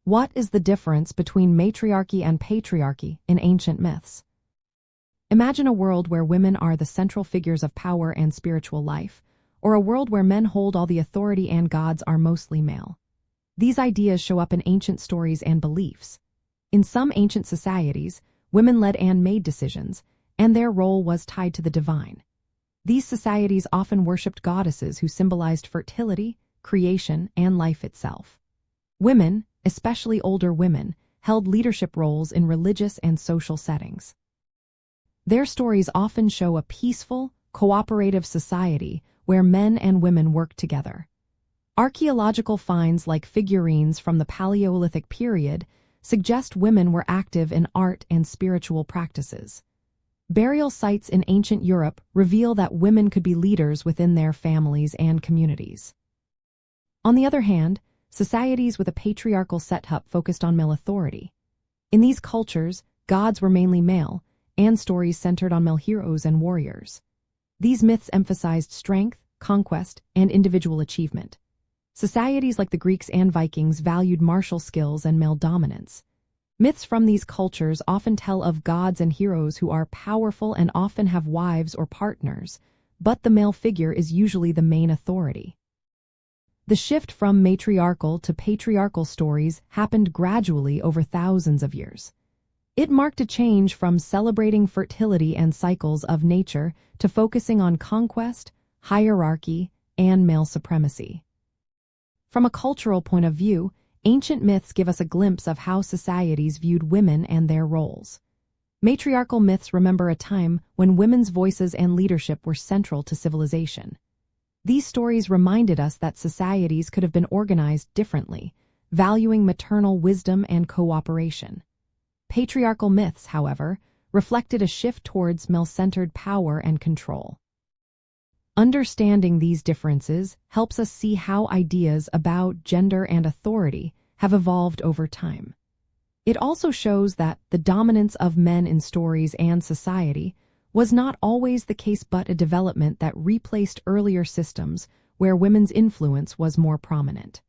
What is the difference between matriarchy and patriarchy in ancient myths? Imagine a world where women are the central figures of power and spiritual life, or a world where men hold all the authority and gods are mostly male. These ideas show up in ancient stories and beliefs. In some ancient societies, women led and made decisions, and their role was tied to the divine. These societies often worshipped goddesses who symbolized fertility, creation, and life itself. Women, especially older women, held leadership roles in religious and social settings. Their stories often show a peaceful, cooperative society where men and women worked together. Archaeological finds like figurines from the Paleolithic period suggest women were active in art and spiritual practices. Burial sites in ancient Europe reveal that women could be leaders within their families and communities. On the other hand, societies with a patriarchal setup focused on male authority. In these cultures, gods were mainly male, and stories centered on male heroes and warriors. These myths emphasized strength, conquest, and individual achievement. Societies like the Greeks and Vikings valued martial skills and male dominance. Myths from these cultures often tell of gods and heroes who are powerful and often have wives or partners, but the male figure is usually the main authority. The shift from matriarchal to patriarchal stories happened gradually over thousands of years. It marked a change from celebrating fertility and cycles of nature to focusing on conquest, hierarchy, and male supremacy. From a cultural point of view, ancient myths give us a glimpse of how societies viewed women and their roles. Matriarchal myths remember a time when women's voices and leadership were central to civilization. These stories reminded us that societies could have been organized differently, valuing maternal wisdom and cooperation. Patriarchal myths, however, reflected a shift towards male-centered power and control. Understanding these differences helps us see how ideas about gender and authority have evolved over time. It also shows that the dominance of men in stories and society was not always the case, but a development that replaced earlier systems where women's influence was more prominent.